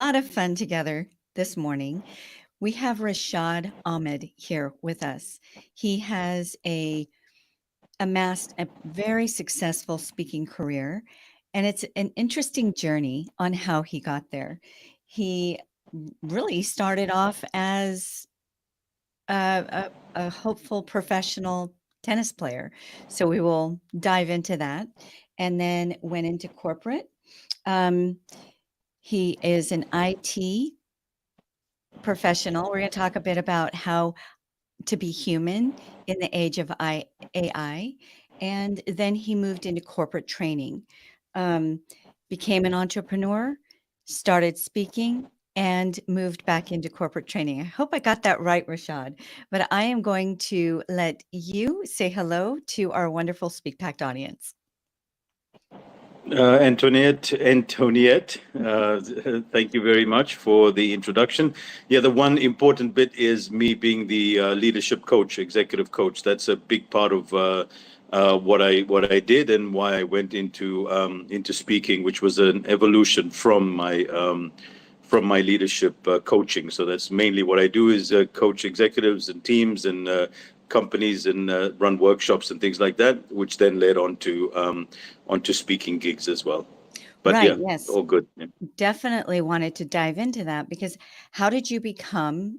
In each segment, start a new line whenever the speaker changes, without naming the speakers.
lot of fun together this morning. We have Rashad Ahmed here with us. He has amassed a very successful speaking career, and it's an interesting journey on how he got there. He really started off as a hopeful professional tennis player. So we will dive into that, and then went into corporate. Um, he is an IT professional. We're going to talk a bit about how to be human in the age of AI. And then he moved into corporate training, um, became an entrepreneur, started speaking, and moved back into corporate training. I hope I got that right, Rashad. But I am going to let you say hello to our wonderful SpeakPact audience.
Antoniette, thank you very much for the introduction. Yeah, the one important bit is me being the leadership coach, executive coach. That's a big part of what I did and why I went into speaking, which was an evolution from my leadership coaching. So that's mainly what I do is coach executives and teams and companies and run workshops and things like that, which then led onto speaking gigs as well. But
Right.
yeah,
Yes.
all good. Yeah.
Definitely wanted to dive into that because how did you become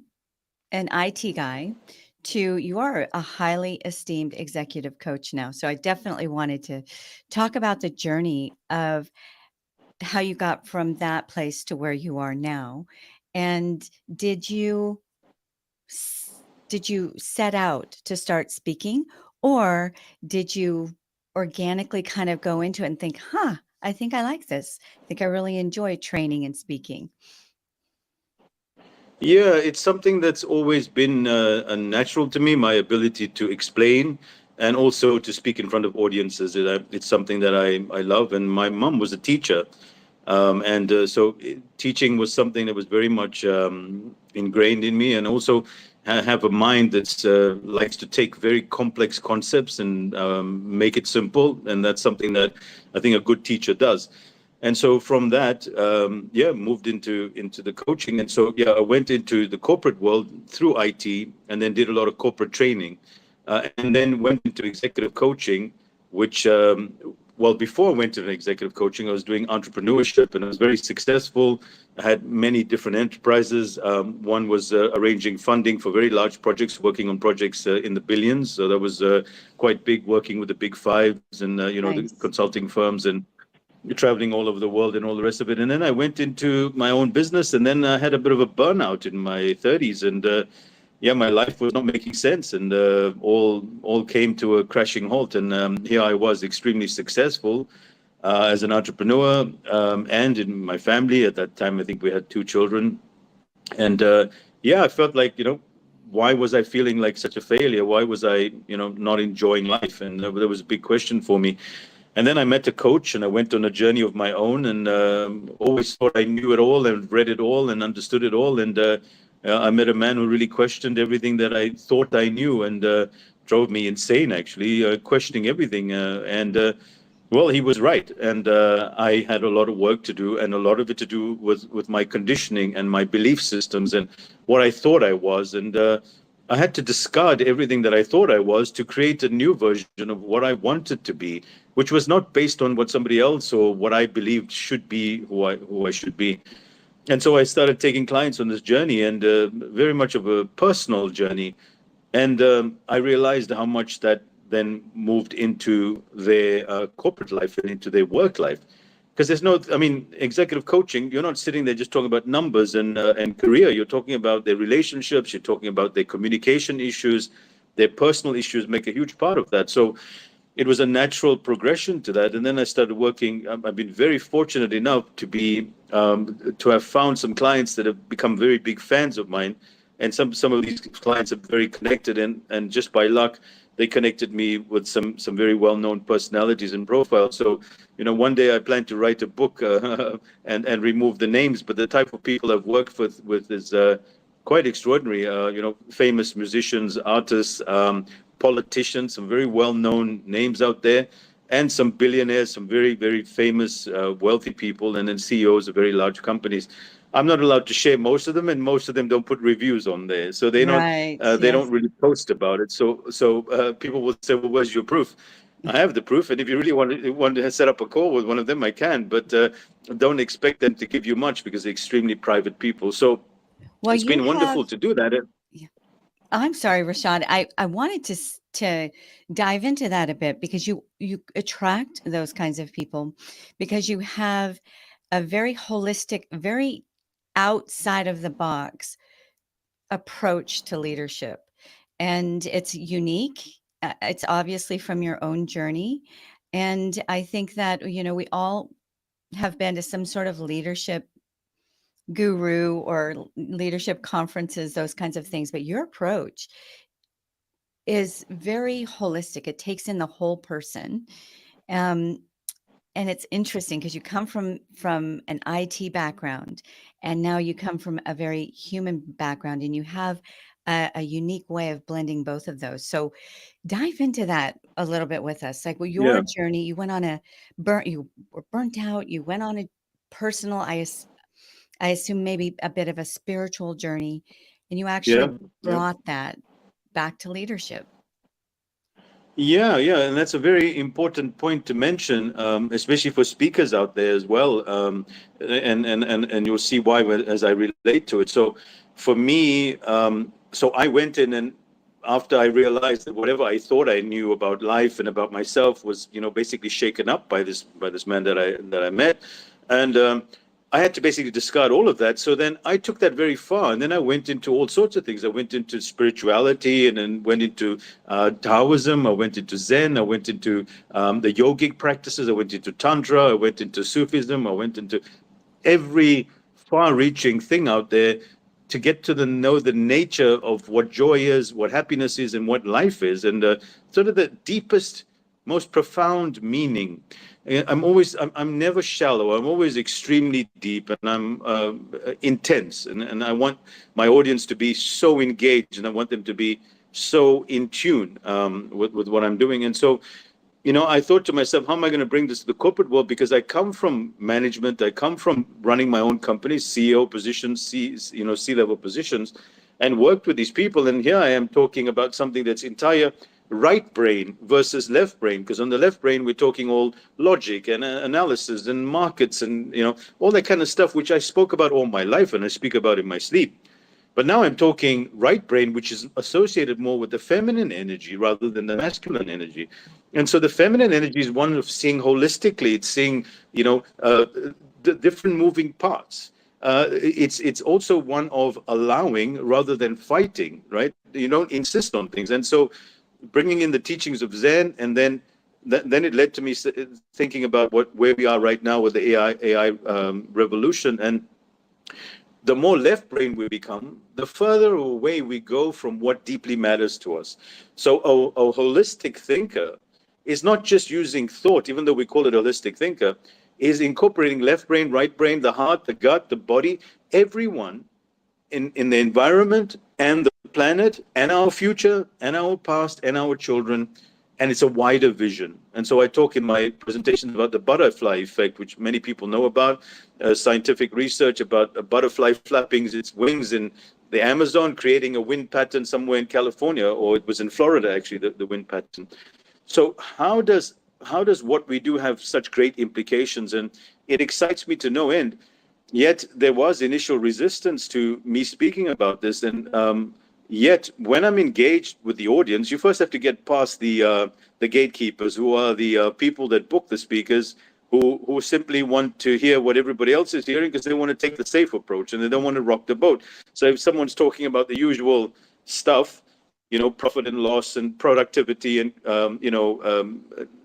an IT guy to you are a highly esteemed executive coach now. So I definitely wanted to talk about the journey of how you got from that place to where you are now. And did you did you set out to start speaking, or did you organically kind of go into it and think, "Huh, I think I like this. I think I really enjoy training and speaking."
Yeah, it's something that's always been a natural to me, my ability to explain and also to speak in front of audiences. It's something that I love. And my mom was a teacher. And so teaching was something that was very much ingrained in me, and also have a mind that likes to take very complex concepts and make it simple. And that's something that I think a good teacher does. And so from that, yeah, moved into the coaching. And so yeah, I went into the corporate world through IT, and then did a lot of corporate training, and then went into executive coaching, which well, before I went to executive coaching, I was doing entrepreneurship, and I was very successful. I had many different enterprises. One was arranging funding for very large projects, working on projects in the billions. So that was quite big, working with the big fives and the
Nice.
consulting firms, and traveling all over the world and all the rest of it. And then I went into my own business, and then I had a bit of a burnout in my 30s, and yeah, my life was not making sense, and all came to a crashing halt. And here I was, extremely successful as an entrepreneur, and in my family at that time. I think we had two children, and yeah, I felt like why was I feeling like such a failure? Why was I not enjoying life? And there was a big question for me. And then I met a coach, and I went on a journey of my own, and always thought I knew it all and read it all and understood it all. And I met a man who really questioned everything that I thought I knew, and drove me insane, actually, questioning everything. And well, he was right, and I had a lot of work to do, and a lot of it to do with my conditioning and my belief systems and what I thought I was. And I had to discard everything that I thought I was to create a new version of what I wanted to be, which was not based on what somebody else or what I believed should be who I should be. And so I started taking clients on this journey, and very much of a personal journey. And I realized how much that then moved into their corporate life and into their work life. Because there's no, I mean, executive coaching, you're not sitting there just talking about numbers and career. You're talking about their relationships, you're talking about their communication issues, their personal issues make a huge part of that. So it was a natural progression to that. And then I started working. I've been very fortunate enough to have found some clients that have become very big fans of mine, and some of these clients are very connected. And just by luck, they connected me with some very well known personalities and profiles. So one day I plan to write a book and remove the names, but the type of people I've worked with is quite extraordinary. Famous musicians, artists, politicians, some very well-known names out there, and some billionaires, some very, very famous, wealthy people, and then CEOs of very large companies. I'm not allowed to share most of them, and most of them don't put reviews on there, so
Right.
they don't
Yes.
really post about it. So people will say, "Well, where's your proof?" I have the proof, and if you really want to set up a call with one of them, I can. But don't expect them to give you much because they're extremely private people. So
Well,
it's
you
been
have.
wonderful to do that.
Yeah. I'm sorry, Rashad. I wanted to dive into that a bit because you attract those kinds of people because you have a very holistic, very outside of the box approach to leadership. And it's unique. It's obviously from your own journey. And I think that, we all have been to some sort of leadership guru or leadership conferences, those kinds of things. But your approach is very holistic. It takes in the whole person. Um, and it's interesting because you come from an IT background, and now you come from a very human background, and you have a unique way of blending both of those. So dive into that a little bit with us. Like, well, your
Yeah,
journey, you went on you were burnt out. You went on a personal, I assume maybe a bit of a spiritual journey, and you
yeah,
actually
yeah.
brought that back to leadership.
Yeah, yeah, and that's a very important point to mention, especially for speakers out there as well. And you'll see why as I relate to it. So, for me, so I went in, and after I realized that whatever I thought I knew about life and about myself was, basically shaken up by this man that I met, and I had to basically discard all of that. So then I took that very far, and then I went into all sorts of things. I went into spirituality, and then went into Taoism. I went into Zen. I went into the yogic practices. I went into Tantra. I went into Sufism. I went into every far-reaching thing out there to get to know the nature of what joy is, what happiness is, and what life is, and sort of the deepest, most profound meaning. I'm never shallow. I'm always extremely deep, and I'm intense, and I want my audience to be so engaged, and I want them to be so in tune with what I'm doing. And so, I thought to myself, how am I going to bring this to the corporate world? Because I come from management, I come from running my own company, CEO positions, C-level positions, and worked with these people. And here I am talking about something that's entire right brain versus left brain. Because on the left brain, we're talking all logic and analysis and markets and all that kind of stuff, which I spoke about all my life and I speak about in my sleep. But now I'm talking right brain, which is associated more with the feminine energy rather than the masculine energy. And so the feminine energy is one of seeing holistically. It's seeing, the different moving parts. It's also one of allowing rather than fighting, right? You don't insist on things. And so bringing in the teachings of Zen, and then it led to me thinking about where we are right now with the AI revolution. And the more left brain we become, the further away we go from what deeply matters to us. So a holistic thinker is not just using thought, even though we call it holistic thinker, is incorporating left brain, right brain, the heart, the gut, the body, everyone in the environment and the planet and our future and our past and our children. And it's a wider vision. And so I talk in my presentations about the butterfly effect, which many people know about, scientific research about a butterfly flapping its wings in the Amazon, creating a wind pattern somewhere in California, or it was in Florida, actually, the wind pattern. So how does what we do have such great implications? And it excites me to no end. Yet there was initial resistance to me speaking about this, and yet when I'm engaged with the audience, you first have to get past the gatekeepers, who are the people that book the speakers, who simply want to hear what everybody else is hearing because they want to take the safe approach and they don't want to rock the boat. So if someone's talking about the usual stuff, profit and loss and productivity and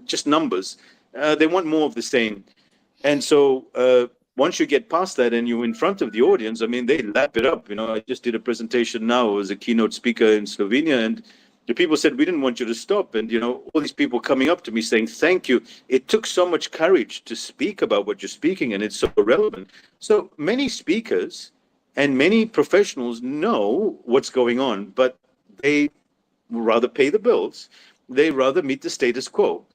just numbers, they want more of the same. And so once you get past that and you're in front of the audience, I mean, they lap it up. I just did a presentation now as a keynote speaker in Slovenia, and the people said, we didn't want you to stop. And, all these people coming up to me saying, thank you. It took so much courage to speak about what you're speaking, and it's so relevant. So many speakers and many professionals know what's going on, but they rather pay the bills. They rather meet the status quo.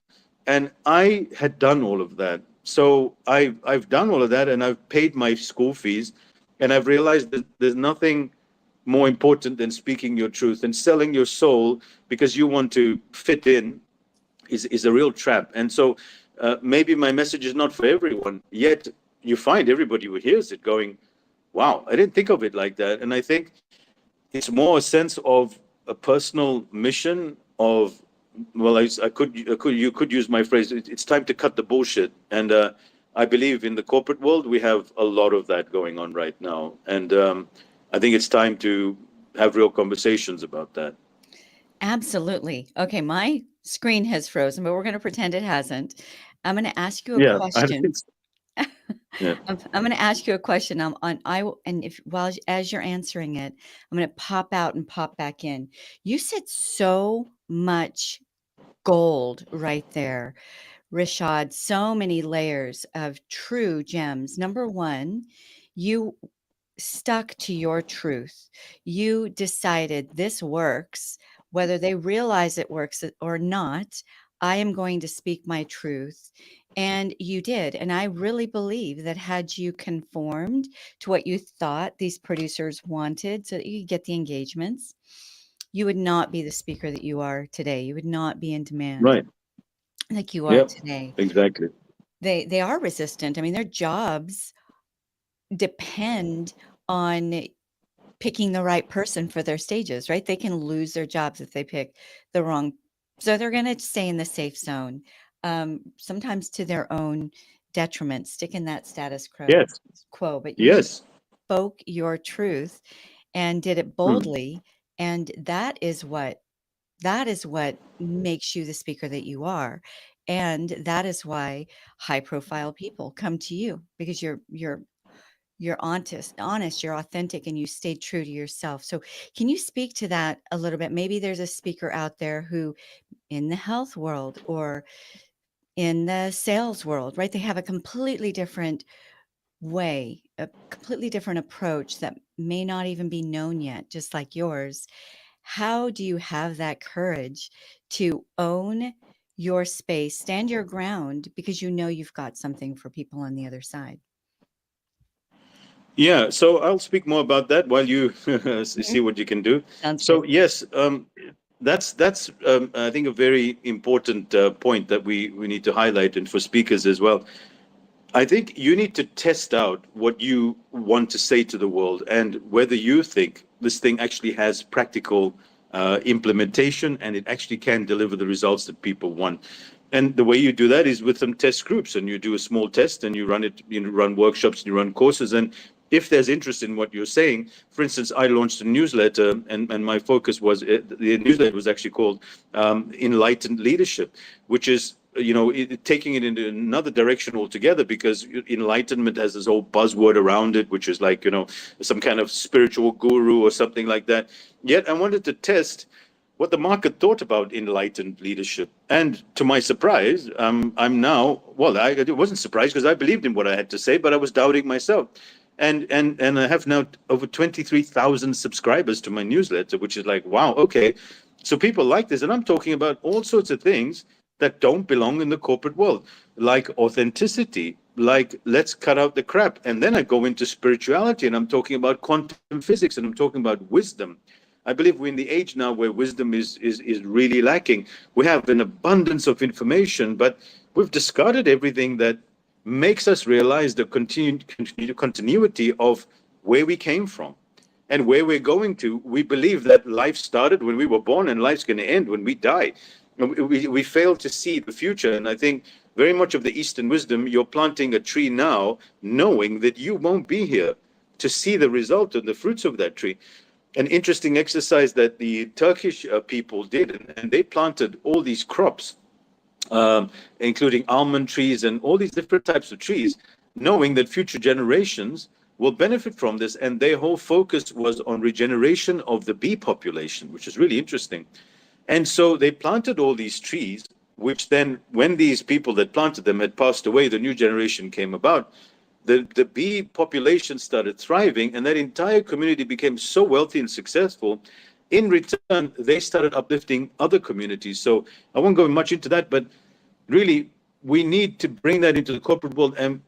And I had done all of that. So I've done all of that, and I've paid my school fees. And I've realized that there's nothing more important than speaking your truth, and selling your soul because you want to fit in is a real trap. And so maybe my message is not for everyone, yet you find everybody who hears it going, wow, I didn't think of it like that. And I think it's more a sense of a personal mission of, well, you could use my phrase, it's time to cut the bullshit. And I believe in the corporate world, we have a lot of that going on right now. And I think it's time to have real conversations about that.
Absolutely. Okay, my screen has frozen, but we're going to pretend it hasn't. I'm going to ask you a
Yeah, I think
question.
so. Yeah.
I'm going to ask you a question and if while as you're answering it, I'm going to pop out and pop back in. You said so much gold right there, Rashad, so many layers of true gems. Number one, you stuck to your truth. You decided this works, whether they realize it works or not. I am going to speak my truth. And you did. And I really believe that had you conformed to what you thought these producers wanted so that you could get the engagements, you would not be the speaker that you are today. You would not be in demand
Right.
like you are
Yep.
today.
Exactly.
They are resistant. I mean, their jobs depend on picking the right person for their stages, right? They can lose their jobs if they pick the wrong, so they're gonna stay in the safe zone, sometimes to their own detriment, stick in that status
Yes.
quo, but you
Yes.
spoke your truth and did it
Hmm.
boldly, and that is what makes you the speaker that you are, and that is why high profile people come to you because you're honest, you're authentic, and you stayed true to yourself. So, can you speak to that a little bit? Maybe there's a speaker out there who, in the health world or in the sales world, right? They have a completely different way, a completely different approach that may not even be known yet, just like yours. How do you have that courage to own your space, stand your ground because you know you've got something for people on the other side?
Yeah, so I'll speak more about that while you
Mhm.
see what you can do.
Sounds
So
good.
yes, that's I think a very important point that we need to highlight, and for speakers as well. I think you need to test out what you want to say to the world and whether you think this thing actually has practical implementation and it actually can deliver the results that people want. And the way you do that is with some test groups, and you do a small test and you run it, you run workshops and you run courses. And if there's interest in what you're saying, for instance, I launched a newsletter, and my focus was the newsletter was actually called Enlightened Leadership, which is taking it into another direction altogether, because enlightenment has this whole buzzword around it, which is like some kind of spiritual guru or something like that. Yet I wanted to test what the market thought about enlightened leadership. And to my surprise, I'm now, well, I wasn't surprised because I believed in what I had to say, but I was doubting myself. And I have now over 23,000 subscribers to my newsletter, which is like, wow, okay. So people like this. And I'm talking about all sorts of things that don't belong in the corporate world, like authenticity, like let's cut out the crap. And then I go into spirituality, and I'm talking about quantum physics, and I'm talking about wisdom. I believe we're in the age now where wisdom is really lacking. We have an abundance of information, but we've discarded everything that makes us realize the continuity of where we came from and where we're going to. We believe that life started when we were born and life's going to end when we die. We fail to see the future. And I think very much of the Eastern wisdom, you're planting a tree now, knowing that you won't be here to see the result and the fruits of that tree. An interesting exercise that the Turkish people did, and they planted all these crops, including almond trees and all these different types of trees, knowing that future generations will benefit from this. And their whole focus was on regeneration of the bee population, which is really interesting. And so they planted all these trees, which then, when these people that planted them had passed away, the new generation came about. The bee population started thriving, and that entire community became so wealthy and successful. In return, they started uplifting other communities. So I won't go much into that, but really, we need to bring that into the corporate world. And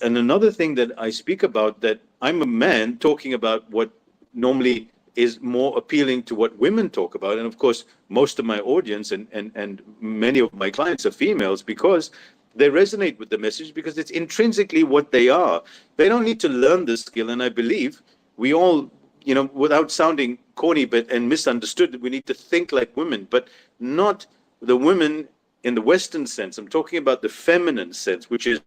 another thing that I speak about, that I'm a man talking about what normally is more appealing to what women talk about. And of course, most of my audience and many of my clients are females, because they resonate with the message, because it's intrinsically what they are. They don't need to learn this skill. And I believe we all, without sounding corny but and misunderstood, we need to think like women, but not the women in the Western sense. I'm talking about the feminine sense, which is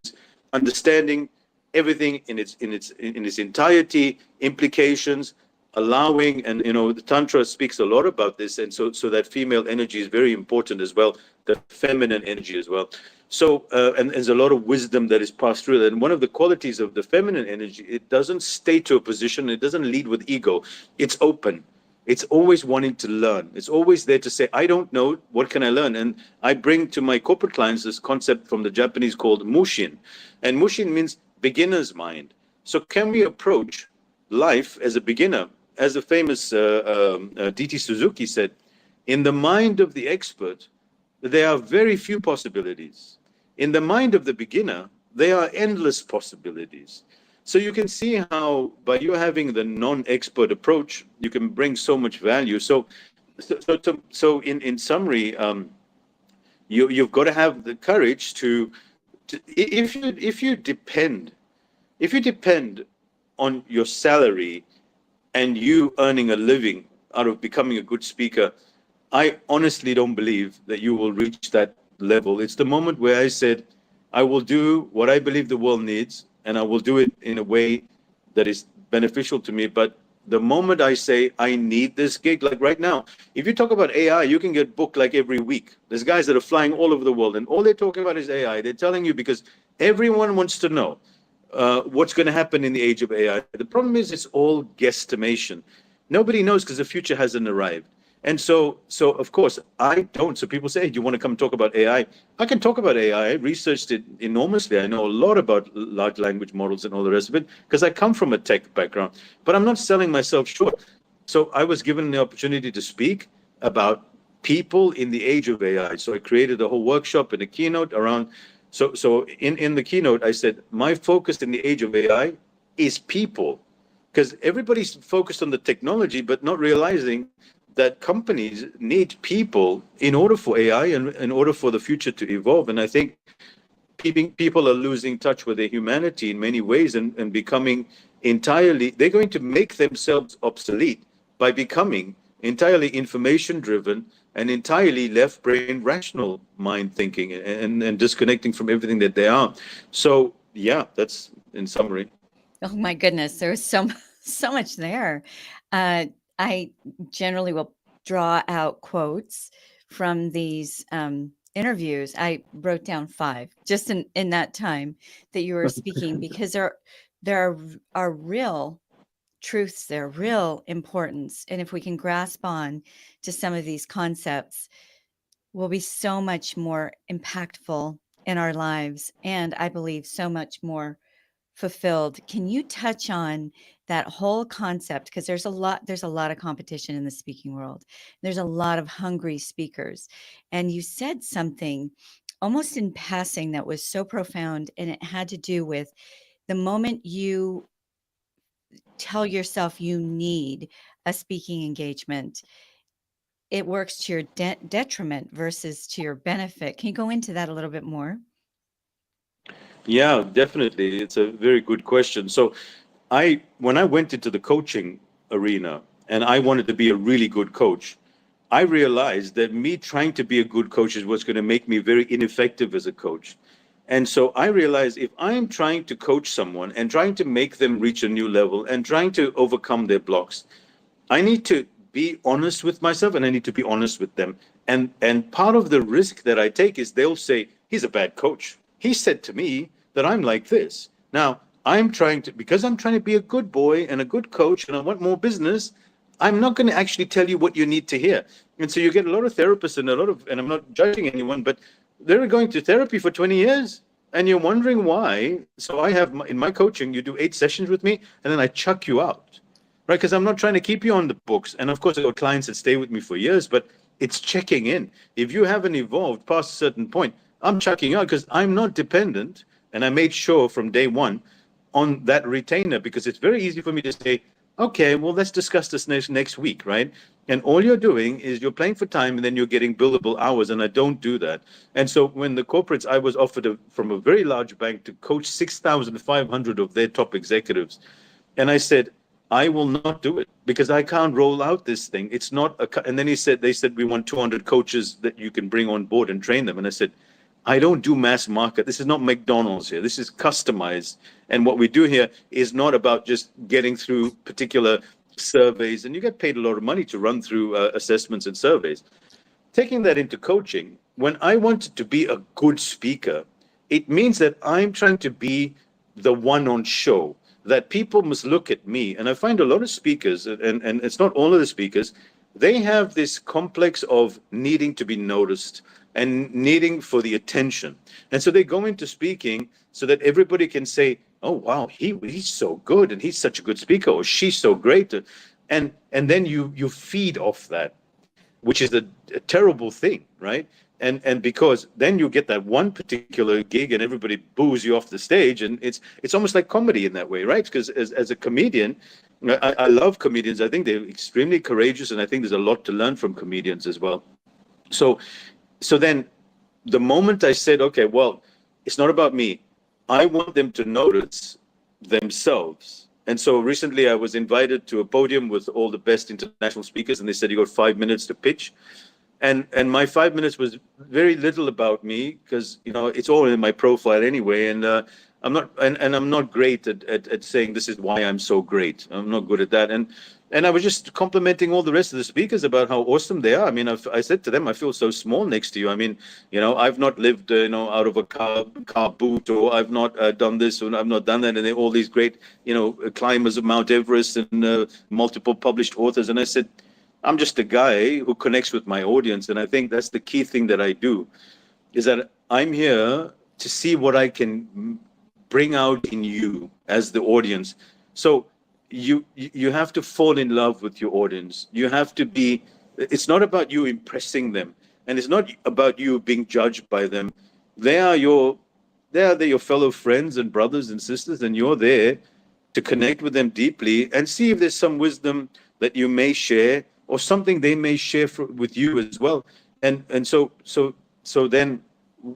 understanding everything in its entirety, implications, allowing. And the Tantra speaks a lot about this, and so that female energy is very important as well, the feminine energy as well. So and there's a lot of wisdom that is passed through that. And one of the qualities of the feminine energy, it doesn't stay to a position, it doesn't lead with ego. It's open. It's always wanting to learn. It's always there to say, I don't know, what can I learn? And I bring to my corporate clients this concept from the Japanese called mushin. And mushin means beginner's mind. So can we approach life as a beginner? As the famous D.T. Suzuki said, in the mind of the expert, there are very few possibilities. In the mind of the beginner, there are endless possibilities. So you can see how by you having the non-expert approach, you can bring so much value. So in summary, you've got to have the courage to if you depend on your salary and you earning a living out of becoming a good speaker, I honestly don't believe that you will reach that level. It's the moment where I said, I will do what I believe the world needs, and I will do it in a way that is beneficial to me. But the moment I say, I need this gig, like right now, if you talk about AI, you can get booked like every week. There's guys that are flying all over the world, and all they're talking about is AI. They're telling you because everyone wants to know what's going to happen in the age of AI. The problem is it's all guesstimation. Nobody knows because the future hasn't arrived. And so of course, I don't. So people say, hey, do you want to come talk about AI? I can talk about AI. I researched it enormously. I know a lot about large language models and all the rest of it because I come from a tech background. But I'm not selling myself short. So I was given the opportunity to speak about people in the age of AI. So I created a whole workshop and a keynote around. So in the keynote, I said, my focus in the age of AI is people, because everybody's focused on the technology, but not realizing that companies need people in order for AI and in order for the future to evolve. And I think people are losing touch with their humanity in many ways and becoming entirely, they're going to make themselves obsolete by becoming entirely information driven and entirely left brain rational mind thinking and disconnecting from everything that they are. So yeah, that's in summary.
Oh my goodness, there's so much there. I generally will draw out quotes from these interviews. I wrote down 5 just in that time that you were speaking, because there are real truths there, real importance. And if we can grasp on to some of these concepts, we'll be so much more impactful in our lives, and I believe so much more fulfilled. Can you touch on that whole concept? Because there's a lot of competition in the speaking world. There's a lot of hungry speakers. And you said something almost in passing that was so profound, and it had to do with the moment you tell yourself you need a speaking engagement, it works to your detriment versus to your benefit. Can you go into that a little bit more?
Yeah, definitely. It's a very good question. So when I went into the coaching arena and I wanted to be a really good coach, I realized that me trying to be a good coach is what's going to make me very ineffective as a coach. And so I realized if I'm trying to coach someone and trying to make them reach a new level and trying to overcome their blocks, I need to be honest with myself and I need to be honest with them. And part of the risk that I take is they'll say, he's a bad coach. He said to me that I'm like this. Now, because I'm trying to be a good boy and a good coach and I want more business, I'm not going to actually tell you what you need to hear. And so you get a lot of therapists and I'm not judging anyone, but they're going to therapy for 20 years and you're wondering why. So in my coaching, you do 8 sessions with me and then I chuck you out, right? Because I'm not trying to keep you on the books. And of course, I've got clients that stay with me for years, but it's checking in. If you haven't evolved past a certain point, I'm chucking you out because I'm not dependent. And I made sure from day one on that retainer because it's very easy for me to say, okay, well, let's discuss this next week, right? And all you're doing is you're playing for time and then you're getting billable hours. And I don't do that. And so when the corporates, I was offered from a very large bank to coach 6,500 of their top executives. And I said, I will not do it because I can't roll out this thing. It's not and then they said, we want 200 coaches that you can bring on board and train them. And I said, I don't do mass market. This is not McDonald's here. This is customized. And what we do here is not about just getting through particular surveys. And you get paid a lot of money to run through assessments and surveys. Taking that into coaching, when I wanted to be a good speaker, it means that I'm trying to be the one on show, that people must look at me. And I find a lot of speakers, and it's not all of the speakers, they have this complex of needing to be noticed and needing for the attention. And so they go into speaking so that everybody can say, oh, wow, he's so good and he's such a good speaker, or she's so great. And then you feed off that, which is a terrible thing, right? And because then you get that one particular gig and everybody boos you off the stage, and it's almost like comedy in that way, right? Because as a comedian, I love comedians. I think they're extremely courageous, and I think there's a lot to learn from comedians as well. So so then the moment I said, okay, well, it's not about me. I want them to notice themselves. And so recently I was invited to a podium with all the best international speakers, and they said, you got 5 minutes to pitch. And my 5 minutes was very little about me because, it's all in my profile anyway. And I'm not great at saying this is why I'm so great. I'm not good at that. And I was just complimenting all the rest of the speakers about how awesome they are. I mean, I said to them, I feel so small next to you. I mean, I've not lived, out of a car boot, or I've not done this, or I've not done that. And they're all these great, climbers of Mount Everest and multiple published authors. And I said, I'm just a guy who connects with my audience. And I think that's the key thing that I do, is that I'm here to see what I can bring out in you as the audience. So you have to fall in love with your audience. You have to be, it's not about you impressing them, and it's not about you being judged by them. They are your they're your fellow friends and brothers and sisters, and you're there to connect with them deeply and see if there's some wisdom that you may share, or something they may share with you as well. And so then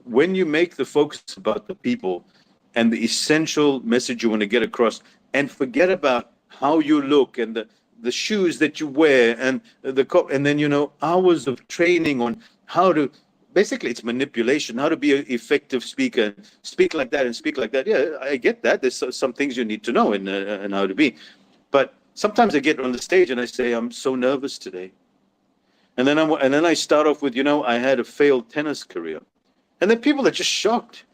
when you make the focus about the people and the essential message you want to get across, and forget about how you look and the shoes that you wear and and then hours of training on how to, basically it's manipulation, how to be an effective speaker, speak like that and speak like that. Yeah, I get that. There's some things you need to know and how to be. But sometimes I get on the stage and I say, I'm so nervous today. And then I start off with, I had a failed tennis career. And then people are just shocked.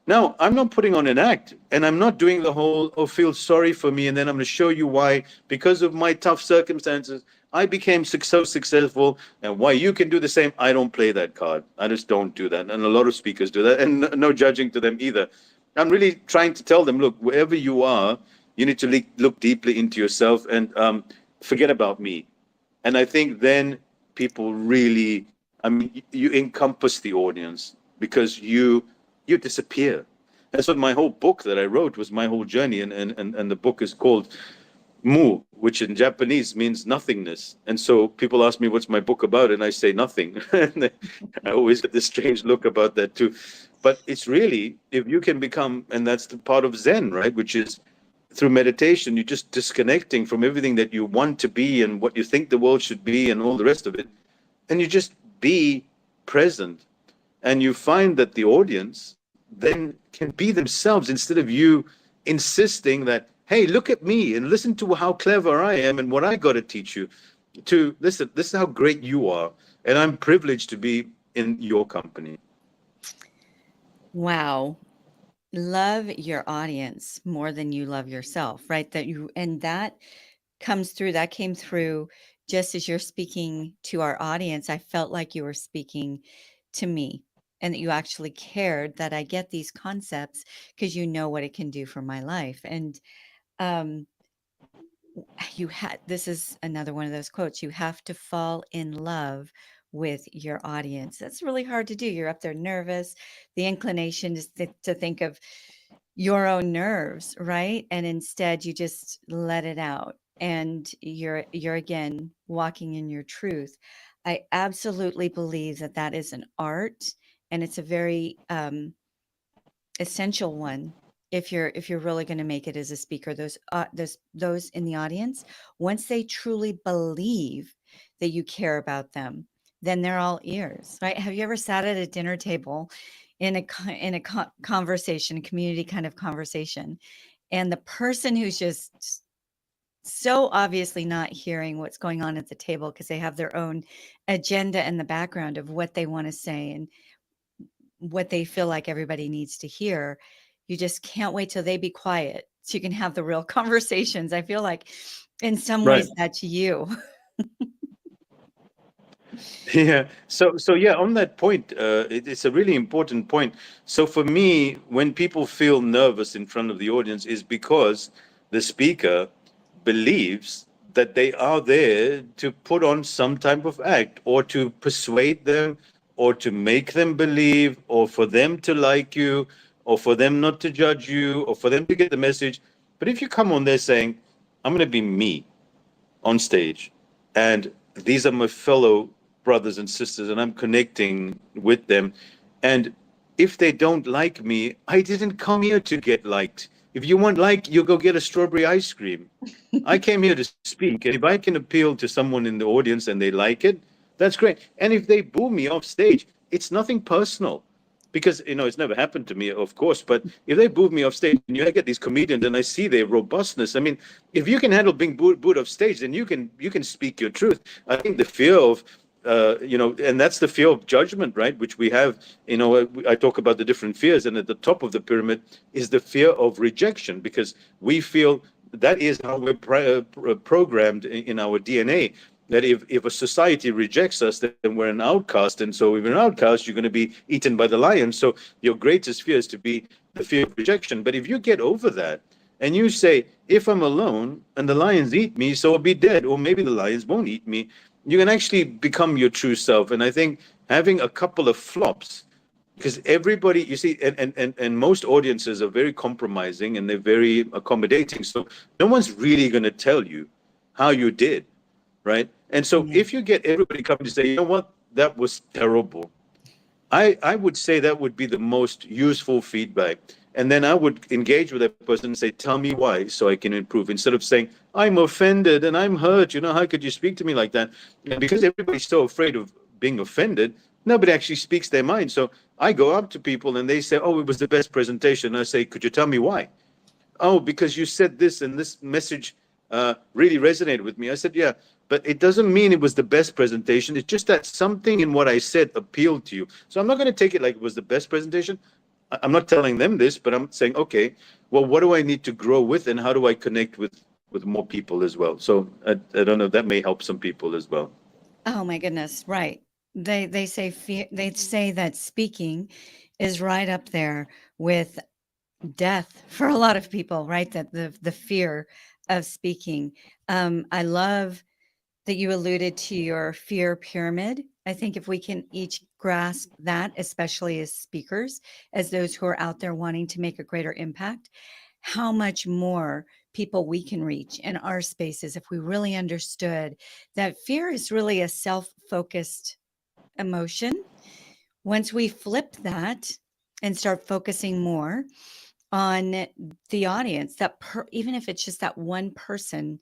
Now, I'm not putting on an act, and I'm not doing the whole, oh, feel sorry for me, and then I'm going to show you why, because of my tough circumstances, I became so successful, and why you can do the same. I don't play that card. I just don't do that. And a lot of speakers do that, and no judging to them either. I'm really trying to tell them, look, wherever you are, you need to look deeply into yourself and forget about me. And I think then people really, I mean, you encompass the audience because you disappear. And so my whole book that I wrote was my whole journey, and the book is called Mu, which in Japanese means nothingness. And so people ask me what's my book about, and I say nothing. And I always get this strange look about that too. But it's really, if you can become, and that's the part of Zen, right? Which is through meditation, you're just disconnecting from everything that you want to be and what you think the world should be and all the rest of it. And you just be present. And you find that the audience then can be themselves instead of you insisting that, hey, look at me and listen to how clever I am and what I got to teach you. To listen, this is how great you are. And I'm privileged to be in your company.
Wow. Love your audience more than you love yourself, right? And that that came through just as you're speaking to our audience. I felt like you were speaking to me, and that you actually cared that I get these concepts because you know what it can do for my life. And um, this is another one of those quotes, you have to fall in love with your audience. That's really hard to do. You're up there nervous. The inclination is to think of your own nerves, right? And instead you just let it out and you're again walking in your truth. I absolutely believe that that is an art, and it's a very essential one if you're really going to make it as a speaker. Those in the audience, once they truly believe that you care about them, then they're all ears, right? Have you ever sat at a dinner table in a conversation, a community kind of conversation, and the person who's just so obviously not hearing what's going on at the table because they have their own agenda in the background of what they want to say and what they feel like everybody needs to hear. You just can't wait till they be quiet so you can have the real conversations. I feel like in some
Right.
ways that's you.
Yeah. So yeah, on that point, it's a really important point. So for me, when people feel nervous in front of the audience, is because the speaker believes that they are there to put on some type of act, or to persuade them, or to make them believe, or for them to like you, or for them not to judge you, or for them to get the message. But if you come on there saying, "I'm going to be me on stage, and these are my fellow brothers and sisters, and I'm connecting with them. And if they don't like me, I didn't come here to get liked. If you want like, you go get a strawberry ice cream. I came here to speak, and if I can appeal to someone in the audience and they like it, that's great. And if they boo me off stage, it's nothing personal, because it's never happened to me, of course. But if they boo me off stage, and you get these comedians, and I see their robustness. I mean, if you can handle being booed off stage, then you can speak your truth. I think the fear of and that's the fear of judgment, right? Which we have. I talk about the different fears, and at the top of the pyramid is the fear of rejection, because we feel that is how we're programmed in our DNA. That if a society rejects us, then we're an outcast, and so if you're an outcast, you're going to be eaten by the lion. So your greatest fear is to be the fear of rejection. But if you get over that and you say, if I'm alone and the lions eat me, so I'll be dead, or maybe the lions won't eat me, you can actually become your true self. And I think having a couple of flops, because everybody, you see, and most audiences are very compromising, and they're very accommodating, so no one's really going to tell you how you did, right? And so
Yeah.
if you get everybody coming to say, you know what, that was terrible, I would say that would be the most useful feedback. And then I would engage with that person and say, tell me why, so I can improve, instead of saying, I'm offended and I'm hurt. How could you speak to me like that? And because everybody's so afraid of being offended, nobody actually speaks their mind. So I go up to people and they say, oh, it was the best presentation. I say, could you tell me why? Oh, because you said this and this message really resonated with me. I said, yeah, but it doesn't mean it was the best presentation. It's just that something in what I said appealed to you. So I'm not going to take it like it was the best presentation. I'm not telling them this, but I'm saying, okay, well, what do I need to grow with, and how do I connect with more people as well? So I don't know. That may help some people as well.
Oh my goodness, right. They say that speaking is right up there with death for a lot of people, right? That the fear of speaking. I love that you alluded to your fear pyramid. I think if we can each grasp that, especially as speakers, as those who are out there wanting to make a greater impact, how much more people we can reach in our spaces if we really understood that fear is really a self focused emotion. Once we flip that and start focusing more on the audience, even if it's just that one person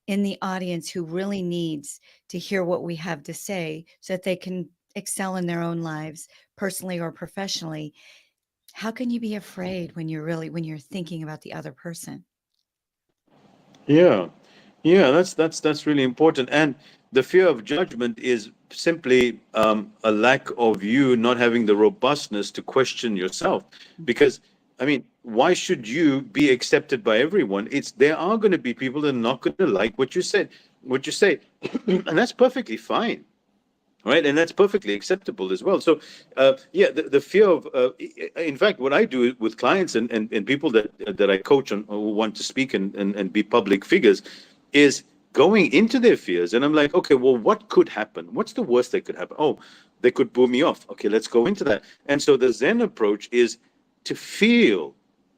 in the audience who really needs to hear what we have to say so that they can excel in their own lives, personally or professionally. How can you be afraid when you're thinking about the other person?
Yeah, yeah, that's really important. And the fear of judgment is simply a lack of you not having the robustness to question yourself. Because, I mean, why should you be accepted by everyone? There are going to be people that are not going to like what you say, and that's perfectly fine, right? And that's perfectly acceptable as well. So yeah, the fear of in fact, what I do with clients and people that I coach on, who want to speak and be public figures, is going into their fears. And I'm like, okay, well, what could happen? What's the worst that could happen? Oh, they could boo me off. Okay, let's go into that. And so the Zen approach is to feel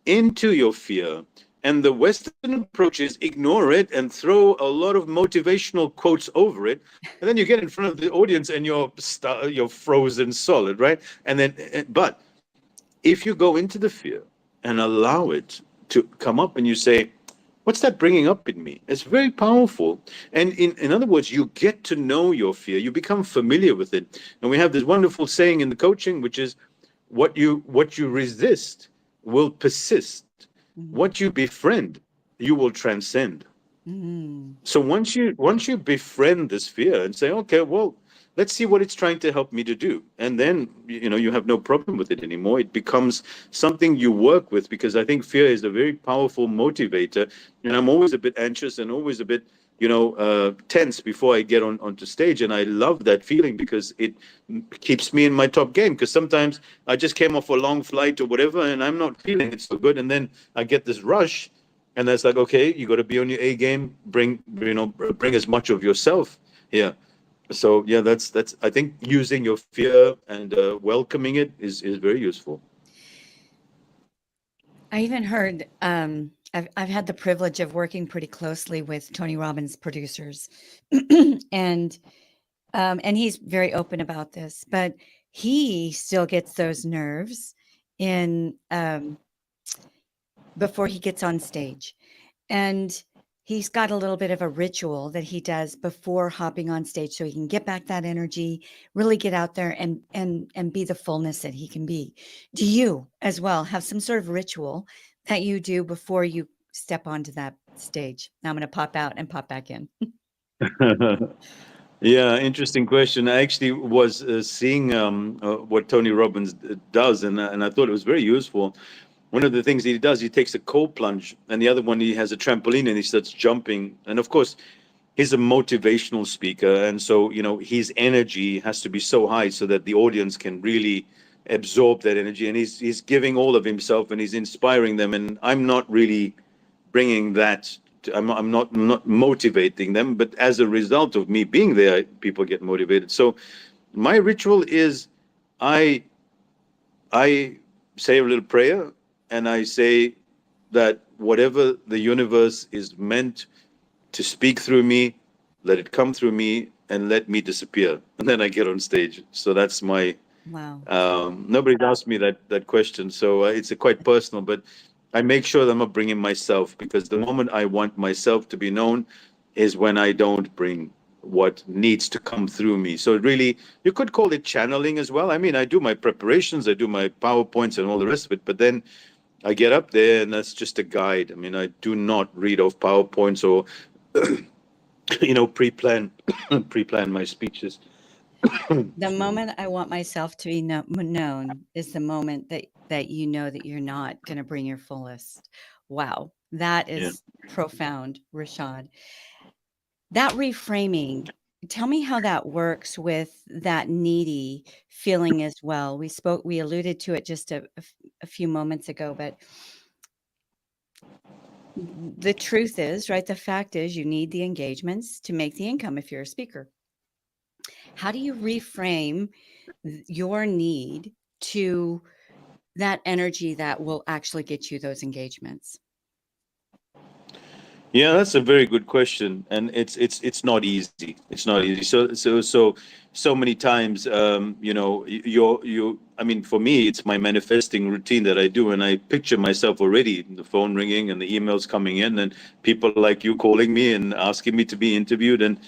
into your fear. And the Western approach is ignore it and throw a lot of motivational quotes over it. And then you get in front of the audience and you're frozen solid, right? And then, but if you go into the fear and allow it to come up and you say, what's that bringing up in me? It's very powerful. And in other words, you get to know your fear. You become familiar with it. And we have this wonderful saying in the coaching, which is what you resist will persist.
Mhm.
What you befriend, you will transcend.
Mhm.
So once you befriend this fear and say, okay, well, let's see what it's trying to help me to do, and then you have no problem with it anymore. It becomes something you work with, because I think fear is a very powerful motivator, and I'm always a bit anxious and always a bit tense before I get onto stage, and I love that feeling because it keeps me in my top game. Because sometimes I just came off a long flight or whatever, and I'm not feeling it so good, and then I get this rush, and that's like, okay, you got to be on your A game. Bring as much of yourself here. So yeah, that's I think using your fear and welcoming it is very useful.
I even heard, I've had the privilege of working pretty closely with Tony Robbins' producers, and and he's very open about this, but he still gets those nerves in before he gets on stage. And he's got a little bit of a ritual that he does before hopping on stage so he can get back that energy, really get out there and be the fullness that he can be. Do you as well have some sort of ritual that you do before you step onto that stage? Now I'm going to pop out and pop back in.
Yeah, interesting question. I actually was seeing what Tony Robbins does, and I thought it was very useful. One of the things he does, he takes a cold plunge, and the other one, he has a trampoline and he starts jumping. And of course, he's a motivational speaker, and so his energy has to be so high so that the audience can really absorb that energy, and he's giving all of himself and he's inspiring them. And I'm not really bringing that I'm not motivating them, but as a result of me being there, people get motivated. So my ritual is i I say a little prayer, and I say that whatever the universe is meant to speak through me, let it come through me and let me disappear. And then I get on stage. So that's my
Wow.
nobody's asked me that question, so it's quite personal. But I make sure that I'm not bringing myself, because the moment I want myself to be known is when I don't bring what needs to come through me. So really, you could call it channeling as well. I mean, I do my preparations, I do my PowerPoints and all the rest of it, but then I get up there and that's just a guide. I mean, I do not read off PowerPoints or pre-plan pre-plan my speeches.
The
Excuse me.
moment I want myself to be known is the moment that you know that you're not going to bring your fullest. Wow, that
Yeah.
is profound, Rashad. That reframing, tell me how that works with that needy feeling as well. We alluded to it just a few moments ago, but the truth is, right? The fact is, you need the engagements to make the income if you're a speaker. How do you reframe your need to that energy that will actually get you those engagements?
Yeah, that's a very good question, and it's not easy. It's not easy. So many times, I mean, for me, it's my manifesting routine that I do, and I picture myself already, the phone ringing and the emails coming in, and people like you calling me and asking me to be interviewed, and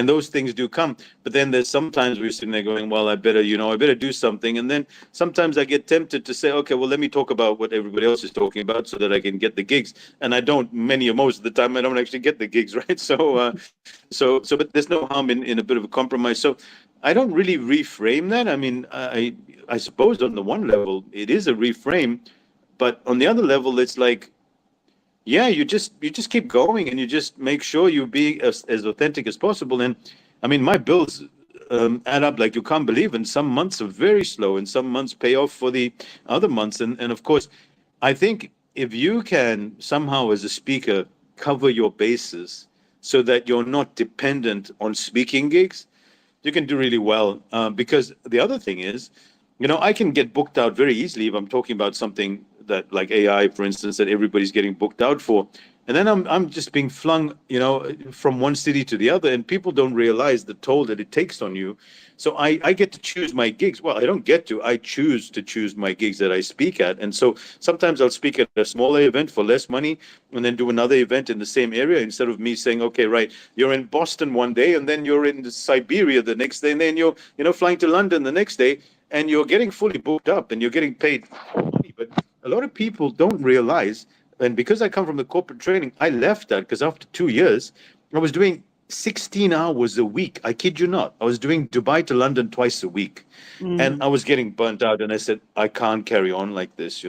those things do come. But then there's sometimes we're sitting there going, well, I better do something, and then sometimes I get tempted to say, okay, well, let me talk about what everybody else is talking about so that I can get the gigs, and I don't. Many or most of the time, I don't actually get the gigs, right? But there's no harm in a bit of a compromise. So I don't really reframe that. I mean, I suppose on the one level it is a reframe, but on the other level, it's like, yeah, you just keep going and you just make sure you be as authentic as possible. And I mean, my bills add up like you can't believe. And some months are very slow, and some months pay off for the other months. And of course, I think if you can somehow, as a speaker, cover your bases so that you're not dependent on speaking gigs, you can do really well. Because the other thing is, I can get booked out very easily if I'm talking about something that, like AI, for instance, that everybody's getting booked out for. And then I'm just being flung, from one city to the other, and people don't realize the toll that it takes on you. So I get to choose my gigs. Well, I don't get to, I choose to choose my gigs that I speak at. And so sometimes I'll speak at a smaller event for less money and then do another event in the same area, instead of me saying, okay, right, you're in Boston one day and then you're in Siberia the next day, and then you're, flying to London the next day, and you're getting fully booked up and you're getting paid money. But a lot of people don't realize, and because I come from the corporate training, I left that because after 2 years, I was doing 16 hours a week. I kid you not. I was doing Dubai to London twice a week. And I
Mm.
was getting burnt out, and I said, I can't carry on like this.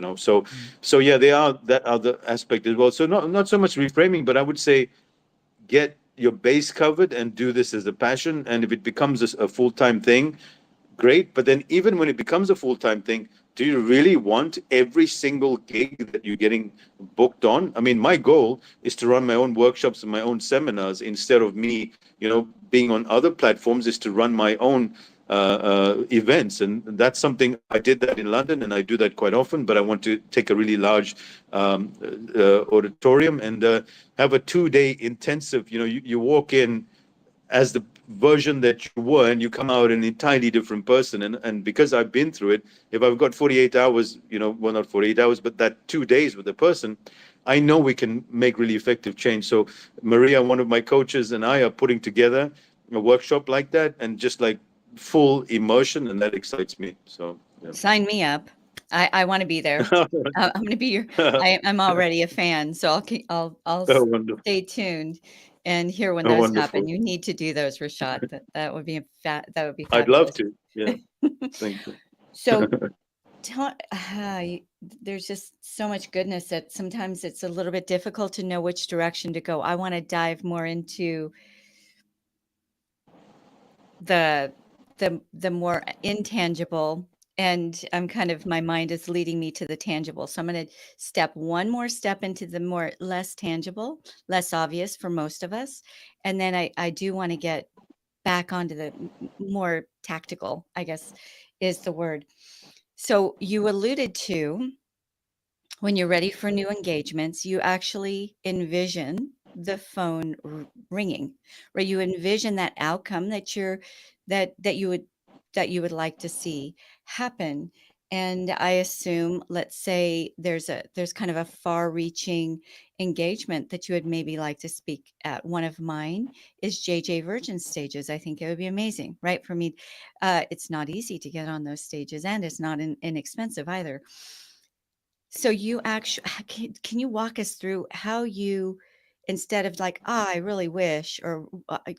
So yeah, they are that other aspect as well. So not so much reframing, but I would say get your base covered and do this as a passion. And if it becomes a full-time thing, great. But then even when it becomes a full-time thing, do you really want every single gig that you're getting booked on? I mean, my goal is to run my own workshops and my own seminars instead of me, being on other platforms, is to run my own events. And that's something, I did that in London and I do that quite often, but I want to take a really large auditorium and have a 2-day intensive, you walk in as the version that you were and you come out an entirely different person. And because I've been through it, if I've got 48 hours, well, not 48 hours, but that 2 days with a person, I know we can make really effective change. So Maria, one of my coaches, and I are putting together a workshop like that, and just like full immersion, and that excites me. So yeah.
Sign me up. I want to be there. I'm going to be your. I'm already a fan, so I'll
Oh, wonderful.
stay tuned and hear when
Oh,
those happen.
wonderful.
You need to do those, Rashad. That would be that would be
I'd love
fabulous.
to. Yeah. Thank you.
So there's just so much goodness that sometimes it's a little bit difficult to know which direction to go. I want to dive more into the the more intangible, and I'm kind of, my mind is leading me to the tangible. So I'm going to step one more step into the more less tangible, less obvious for most of us. And then I do want to get back onto the more tactical, I guess is the word. So you alluded to, when you're ready for new engagements, you actually envision the phone ringing, right? You envision that outcome that you're that you would like to see happen. And I assume, let's say there's kind of a far-reaching engagement that you would maybe like to speak at. One of mine is JJ Virgin stages. I think it would be amazing, right? For me, it's not easy to get on those stages, and it's not inexpensive either. So you actually, can you walk us through how you, instead of like, "Ah, I really wish," or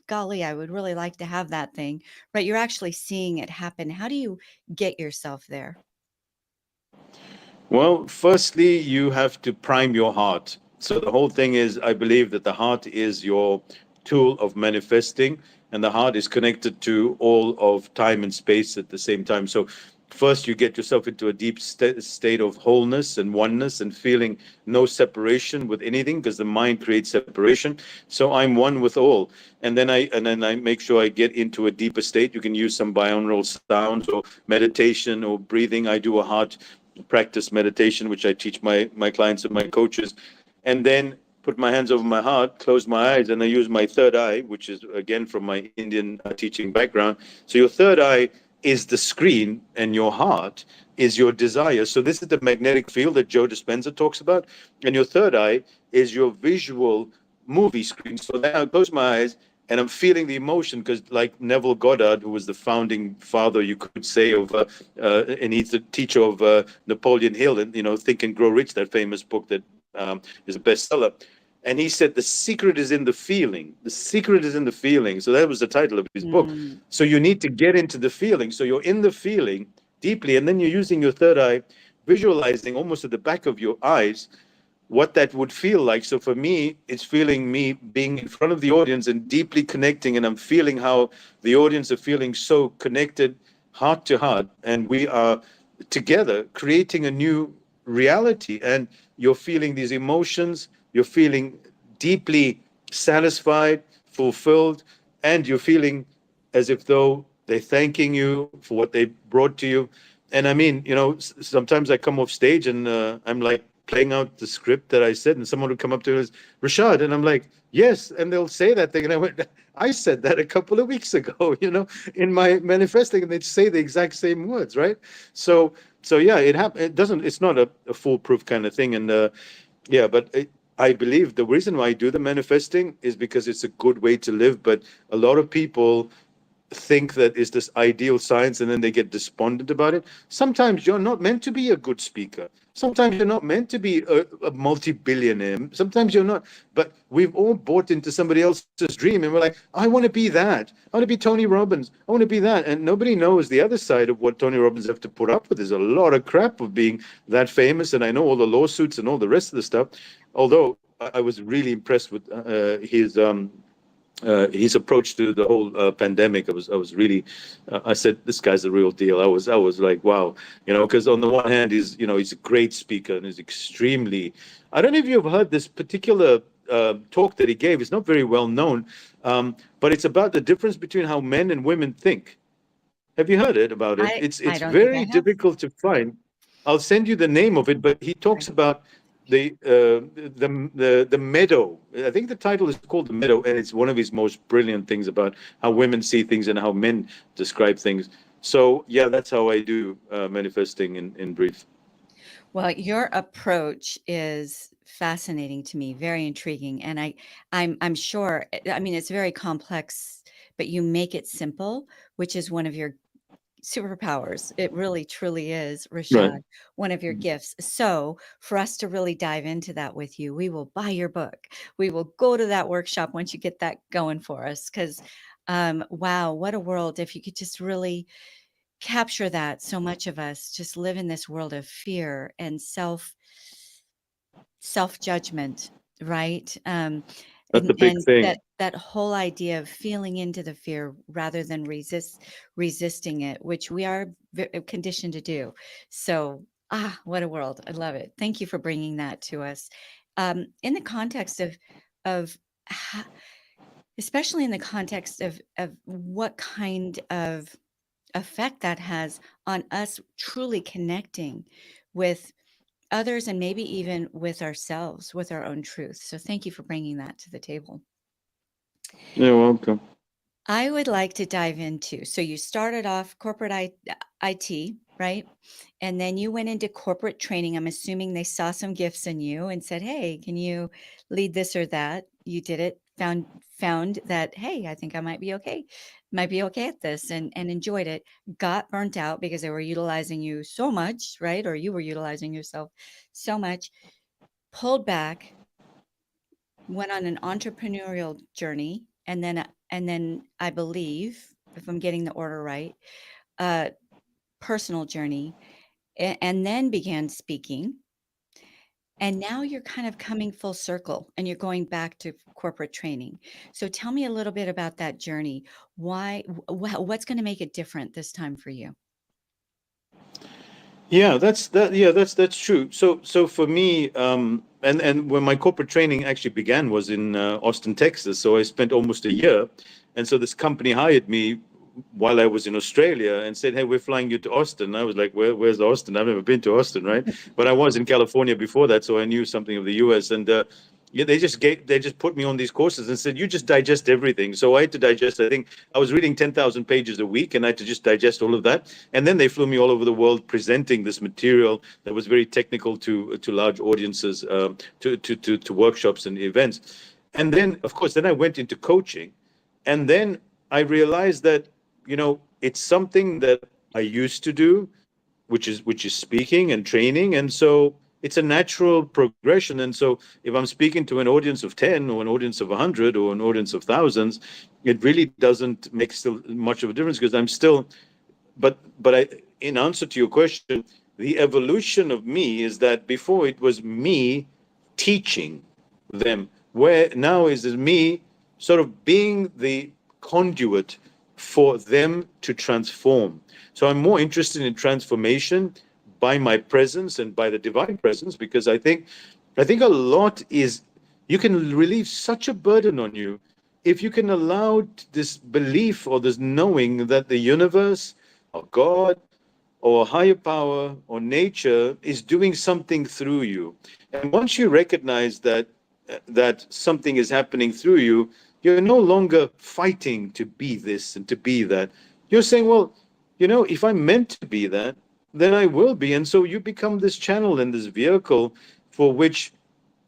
"Golly, I would really like to have that thing," right? You're actually seeing it happen. How do you get yourself there?
Well, firstly, you have to prime your heart. So the whole thing is, I believe that the heart is your tool of manifesting, and the heart is connected to all of time and space at the same time. So first, you get yourself into a deep state of wholeness and oneness and feeling no separation with anything, because the mind creates separation. So I'm one with all. And then I make sure I get into a deeper state. You can use some binaural sounds or meditation or breathing. I do a heart practice meditation, which I teach my clients and my coaches, and then put my hands over my heart, close my eyes, and I use my third eye, which is again from my Indian teaching background. So your third eye is the screen, and your heart is your desire. So this is the magnetic field that Joe Dispenza talks about, and your third eye is your visual movie screen. So then I close my eyes and I'm feeling the emotion, because, like Neville Goddard, who was the founding father, you could say, of, and he's the teacher of Napoleon Hill, and Think and Grow Rich, that famous book that is a bestseller. And he said the secret is in the feeling. The secret is in the feeling. So that was the title of his book.
Mm.
So you need to get into the feeling. So you're in the feeling deeply, and then you're using your third eye, visualizing almost at the back of your eyes what that would feel like. So for me, it's feeling me being in front of the audience and deeply connecting, and I'm feeling how the audience are feeling so connected, heart to heart, and we are together creating a new reality. And you're feeling these emotions, you're feeling deeply satisfied, fulfilled, and you're feeling as if though they're thanking you for what they brought to you. And I mean, sometimes I come off stage and I'm like playing out the script that I said, and someone would come up to me and say, Rashad, and I'm like, yes, and they'll say that thing, and I went, I said that a couple of weeks ago, in my manifesting, and they'd say the exact same words, right? So yeah, it happens. It doesn't. It's not a foolproof kind of thing, and yeah, but I believe the reason why I do the manifesting is because it's a good way to live. But a lot of people think that is this ideal science and then they get despondent about it. Sometimes you're not meant to be a good speaker. Sometimes you're not meant to be a multi-billionaire. Sometimes you're not. But we've all bought into somebody else's dream and we're like, I want to be that. I want to be Tony Robbins. I want to be that. And nobody knows the other side of what Tony Robbins have to put up with. There's a lot of crap of being that famous. And I know all the lawsuits and all the rest of the stuff. Although I was really impressed with his approach to the whole pandemic. I was really, I said, this guy's the real deal. I was like, wow, because on the one hand, he's a great speaker and he's extremely. I don't know if you've heard this particular talk that he gave. It's not very well known, but it's about the difference between how men and women think. Have you heard it about it?
I
It's
I don't think
very
I have.
difficult to find. I'll send you the name of it, but he talks
Okay.
about the meadow. I think the title is called The Meadow, and it's one of his most brilliant things about how women see things and how men describe things. So yeah, that's how I do manifesting in brief.
Well, your approach is fascinating to me, very intriguing, and I'm sure. I mean, it's very complex, but you make it simple, which is one of your superpowers. It really truly is,
Right.
Rashad, one of your gifts. So, for us to really dive into that with you, we will buy your book. We will go to that workshop once you get that going for us. Because, wow, what a world if you could just really capture that. So much of us just live in this world of fear and self-judgment, right?
That's a big
And
thing.
that whole idea of feeling into the fear rather than resisting it, which we are conditioned to do. So, what a world! I love it. Thank you for bringing that to us. In the context of ho- especially in the context of what kind of effect that has on us truly connecting with others and maybe even with ourselves, with our own truth. So thank you for bringing that to the table.
You're welcome.
I would like to dive into, so you started off corporate IT, right? And then you went into corporate training. I'm assuming they saw some gifts in you and said, "Hey, can you lead this or that?" You did it, found that, "Hey, I think I might be okay at this," and enjoyed it. Got burnt out because they were utilizing you so much, right? Or you were utilizing yourself so much. Pulled back, went on an entrepreneurial journey, and then I believe, if I'm getting the order right, a personal journey, and then began speaking. And now you're kind of coming full circle and you're going back to corporate training. So tell me a little bit about that journey. Why, what's going to make it different this time for you?
Yeah, that's true. So for me, and when my corporate training actually began was in Austin, Texas. So I spent almost a year, and so this company hired me while I was in Australia and said, "Hey, we're flying you to Austin." I was like, "Where's Austin? I've never been to Austin, right?" But I was in California before that, so I knew something of the U.S. And yeah, they just put me on these courses and said, "You just digest everything." So I had to digest. I think I was reading 10,000 pages a week, and I had to just digest all of that. And then they flew me all over the world presenting this material that was very technical to large audiences, to workshops and events. And then, of course, then I went into coaching, and then I realized that it's something that I used to do, which is speaking and training, and so it's a natural progression. And so if I'm speaking to an audience of 10 or an audience of 100 or an audience of thousands, it really doesn't make still much of a difference because I'm still. But I, in answer to your question, the evolution of me is that before it was me teaching them, where now is me sort of being the conduit for them to transform. So I'm more interested in transformation by my presence and by the divine presence, because I think a lot is you can relieve such a burden on you if you can allow this belief or this knowing that the universe or God or higher power or nature is doing something through you. And once you recognize that something is happening through you, you're no longer fighting to be this and to be that. You're saying, well, if I'm meant to be that, then I will be. And so you become this channel and this vehicle for which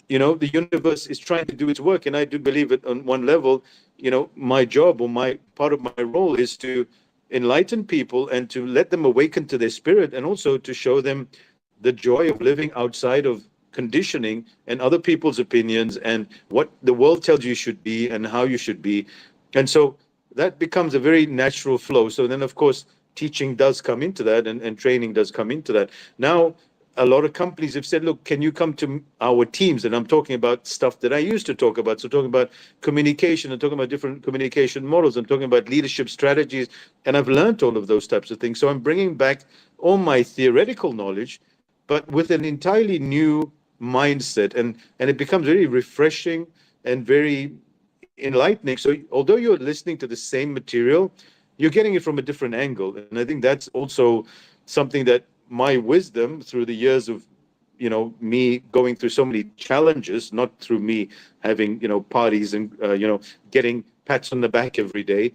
the universe is trying to do its work. And I do believe it on one level. My job or my part of my role is to enlighten people and to let them awaken to their spirit, and also to show them the joy of living outside of conditioning and other people's opinions and what the world tells you should be and how you should be. And so that becomes a very natural flow. So then, of course, teaching does come into that, and training does come into that. Now, a lot of companies have said, look, can you come to our teams? And I'm talking about stuff that I used to talk about. So talking about communication and talking about different communication models and talking about leadership strategies. And I've learned all of those types of things. So I'm bringing back all my theoretical knowledge, but with an entirely new mindset. And it becomes very refreshing and very enlightening. So although you're listening to the same material, you're getting it from a different angle. And I think that's also something that my wisdom through the years of me going through so many challenges, not through me having parties and getting pats on the back every day,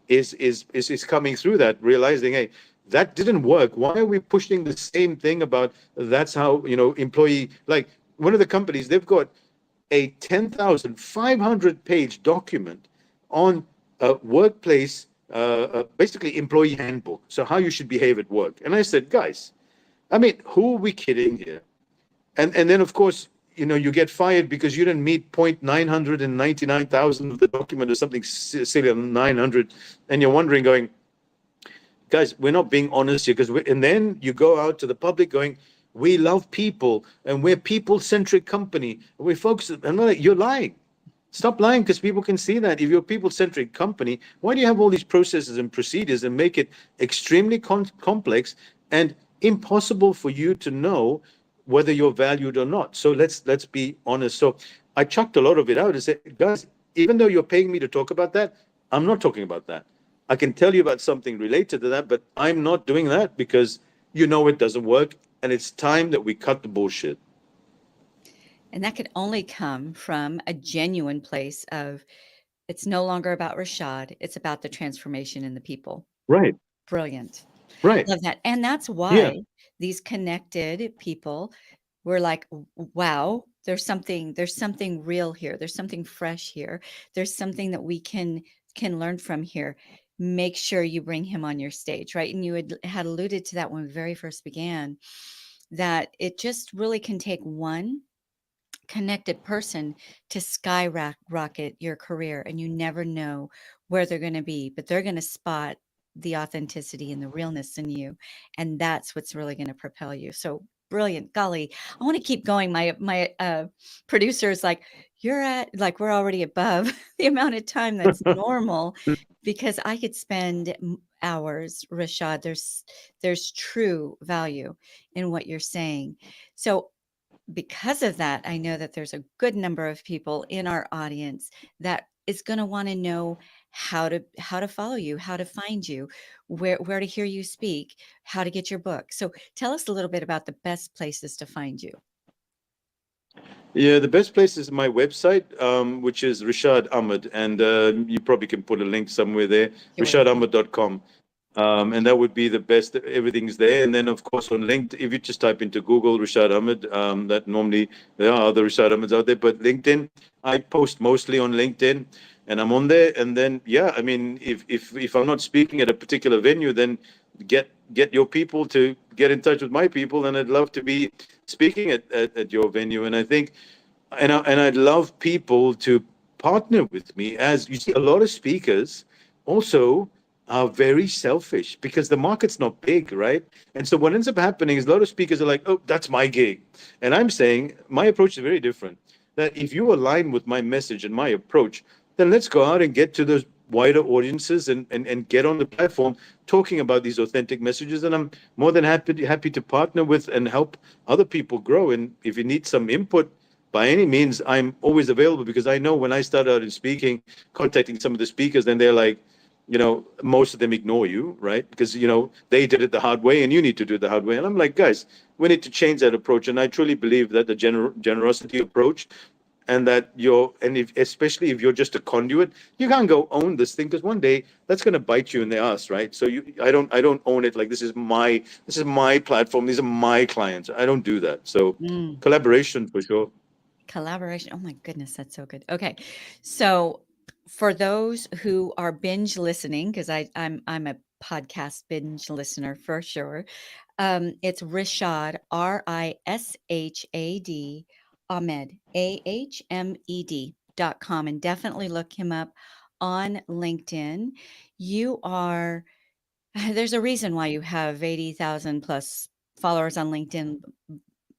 is coming through that, realizing, hey, that didn't work. Why are we pushing the same thing about that's how employee, like one of the companies, they've got a 10,500 page document on a workplace, basically employee handbook. So how you should behave at work. And I said, guys, I mean, who are we kidding here? And then of course, you get fired because you didn't meet point 999,000 of the document or something silly on 900. And you're wondering, going, guys, we're not being honest here, and then you go out to the public going, we love people and we're people-centric company. We focus, and I'm like, you're lying. Stop lying, because people can see that. If you're a people-centric company, why do you have all these processes and procedures and make it extremely complex and impossible for you to know whether you're valued or not? So let's be honest. So I chucked a lot of it out and said, guys, even though you're paying me to talk about that, I'm not talking about that. I can tell you about something related to that, but I'm not doing that because it doesn't work, and it's time that we cut the bullshit.
And that could only come from a genuine place of, it's no longer about Rashad, it's about the transformation in the people.
Right,
Brilliant.
right.
Love that. And that's
Yeah.
why these connected people were like, wow, there's something real here. There's something fresh here. There's something that we can learn from here. Make sure you bring him on your stage, right? And you had alluded to that when we very first began, that it just really can take one connected person to skyrocket your career, and you never know where they're going to be, but they're going to spot the authenticity and the realness in you, and that's what's really going to propel you. So brilliant. Golly, I want to keep going. My producer is like, you're at, like, we're already above the amount of time that's normal, because I could spend hours, Rashad. There's true value in what you're saying. So because of that, I know that there's a good number of people in our audience that is going to want to know how to follow you, how to find you, where to hear you speak, how to get your book. So tell us a little bit about the best places to find you.
Yeah, the best place is my website, which is Rashad Ahmed, and you probably can put a link somewhere there,
Here we go.
rashadahmed.com. And that would be the best. Everything's there. And then, of course, on LinkedIn, if you just type into Google Rashad Ahmed, that normally there are other Rashad Ahmeds out there. But LinkedIn, I post mostly on LinkedIn, and I'm on there. And then, yeah, I mean, if I'm not speaking at a particular venue, then get your people to get in touch with my people, and I'd love to be speaking at your venue. And I think, and I'd love people to partner with me. As you see, a lot of speakers also are very selfish because the market's not big, right? And so what ends up happening is a lot of speakers are like, oh, that's my gig. And I'm saying my approach is very different. That if you align with my message and my approach, then let's go out and get to those wider audiences and get on the platform talking about these authentic messages. And I'm more than happy to partner with and help other people grow. And if you need some input, by any means, I'm always available, because I know when I start out in speaking, contacting some of the speakers, then they're like, most of them ignore you, right? Because, they did it the hard way and you need to do it the hard way. And I'm like, guys, we need to change that approach. And I truly believe that the generosity approach, and that and if, especially if you're just a conduit, you can't go own this thing, because one day that's going to bite you in the ass, right? So I don't own it like this is my platform, these are my clients. I don't do that. So
Mm,
collaboration for sure.
collaboration. Oh my goodness, that's so good. Okay. So for those who are binge listening, because I'm a podcast binge listener for sure. It's Rishad, Rishad, Ahmed, .com, and definitely look him up on LinkedIn. You are, there's a reason why you have 80,000 plus followers on LinkedIn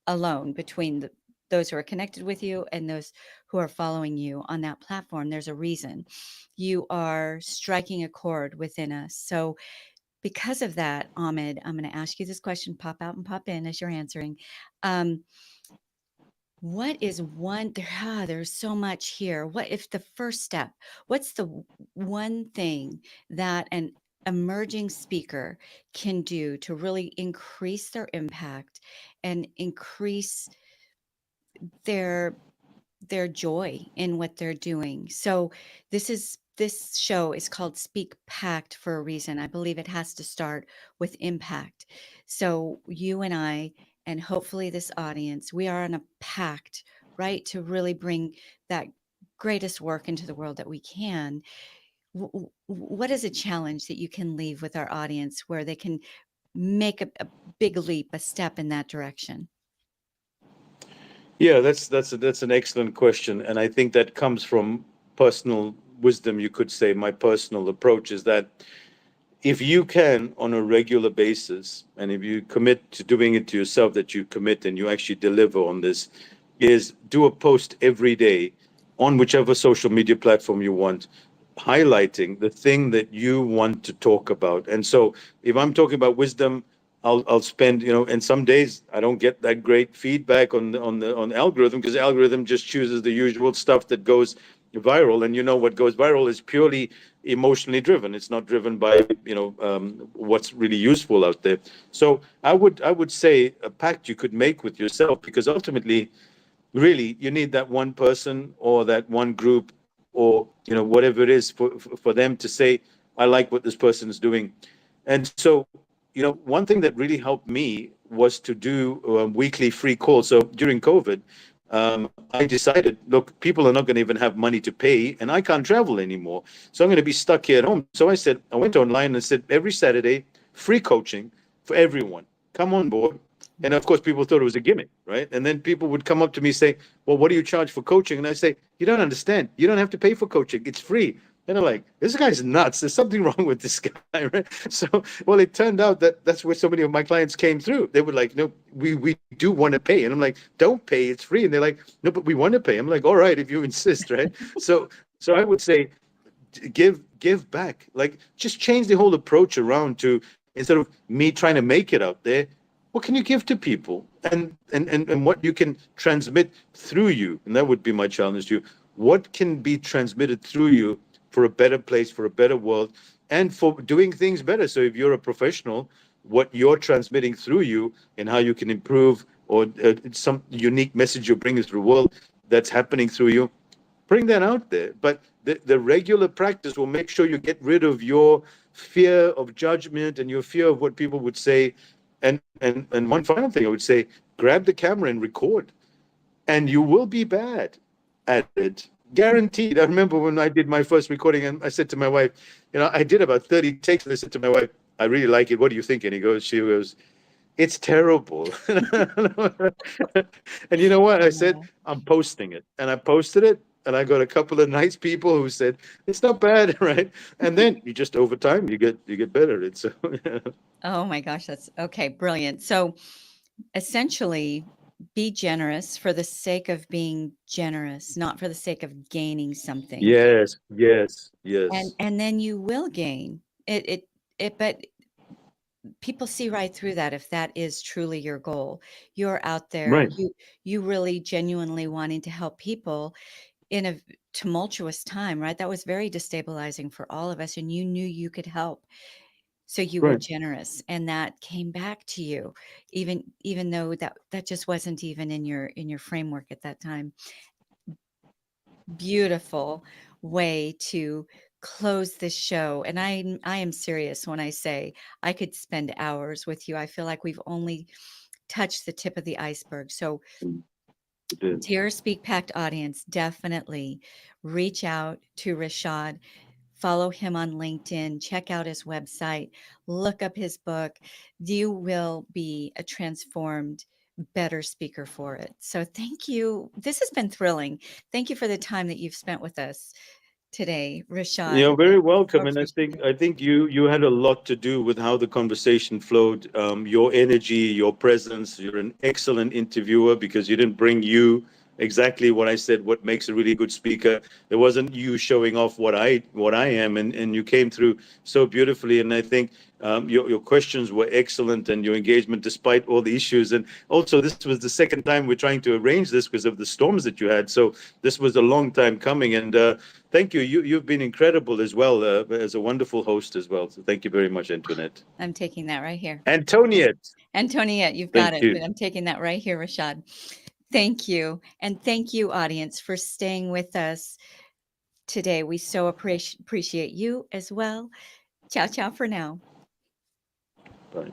alone, between those who are connected with you and those who are following you on that platform. There's a reason. You are striking a chord within us. So, because of that, Ahmed, I'm going to ask you this question, pop out and pop in as you're answering. Um, what is one, there's so much here. What if the first step, what's the one thing that an emerging speaker can do to really increase their impact and increase their joy in what they're doing? So this show is called Speak Pact for a reason. I believe it has to start with impact. So you and I, and hopefully this audience, we are on a pact, right, to really bring that greatest work into the world that we can. What is a challenge that you can leave with our audience where they can make a big leap, a step in that direction?
Yeah, that's an excellent question, and I think that comes from personal wisdom. You could say my personal approach is that if you can, on a regular basis, and if you commit to doing it to yourself, that you commit and you actually deliver on this, is do a post every day on whichever social media platform you want, highlighting the thing that you want to talk about. And so if I'm talking about wisdom, I'll spend, and some days I don't get that great feedback on the algorithm, because the algorithm just chooses the usual stuff that goes viral. And what goes viral is purely emotionally driven. It's not driven by what's really useful out there. So I would say a pact you could make with yourself, because ultimately, really, you need that one person or that one group, or whatever it is, for them to say, I like what this person is doing. And so, one thing that really helped me was to do weekly free calls. So during COVID, I decided, look, people are not going to even have money to pay, and I can't travel anymore. So I'm going to be stuck here at home. So I went online and said, every Saturday, free coaching for everyone. Come on board. And of course, people thought it was a gimmick, right? And then people would come up to me, say, well, what do you charge for coaching? And I say, you don't understand. You don't have to pay for coaching. It's free. And they're like, this guy's nuts. There's something wrong with this guy, right? So, well, it turned out that that's where so many of my clients came through. They were like, no, we do want to pay. And I'm like, don't pay. It's free. And they're like, no, but we want to pay. I'm like, all right, if you insist, right? So I would say, give back. Like, just change the whole approach around to, instead of me trying to make it out there, what can you give to people, and what you can transmit through you. And that would be my challenge to you. What can be transmitted through you for a better place, for a better world, and for doing things better? So if you're a professional, what you're transmitting through you and how you can improve, or some unique message you're bringing to the world that's happening through you, bring that out there. But the regular practice will make sure you get rid of your fear of judgment and your fear of what people would say. And one final thing I would say, grab the camera and record, and you will be bad at it. Guaranteed. I remember when I did my first recording, and I said to my wife, I did about 30 takes, and I said to my wife, I really like it. What do you think? And she goes, it's terrible. And you know what? I said,
Yeah.
I'm posting it. And I posted it. And I got a couple of nice people who said, it's not bad, right? And then you just, over time, you get better at it. So yeah.
Oh my gosh, that's okay, brilliant. So essentially, be generous for the sake of being generous, not for the sake of gaining something.
Yes, yes,
And
yes.
then you will gain. But people see right through that if that is truly your goal. You're out there,
Right,
you really genuinely wanting to help people in a tumultuous time, right? That was very destabilizing for all of us, and you knew you could help. So you were
right.
generous, and that came back to you, even though that just wasn't even in your framework at that time. Beautiful way to close this show. And I am serious when I say I could spend hours with you. I feel like we've only touched the tip of the iceberg. So,
Mm, it is.
dear Speak Pact audience, definitely reach out to Rashad. Follow him on LinkedIn, check out his website, look up his book. You will be a transformed, better speaker for it. So, thank you. This has been thrilling. Thank you for the time that you've spent with us today, Rashad.
You're very
So
welcome, and
appreciate it.
I think you had a lot to do with how the conversation flowed. Your energy, your presence. You're an excellent interviewer because you didn't bring you exactly what I said. What makes a really good speaker? It wasn't you showing off what I am, and you came through so beautifully. And I think your questions were excellent, and your engagement despite all the issues. And also, this was the second time we're trying to arrange this because of the storms that you had. So this was a long time coming, and thank you. You've been incredible as well, as a wonderful host as well. So thank you very much, Antoinette.
I'm taking that right here.
Antoniette,
Antoniette, you've got
thank
it.
you.
I'm taking that right here, Rashad. Thank you. And thank you, audience, for staying with us today. We so appreciate you as well. Ciao, ciao for now.
Bye.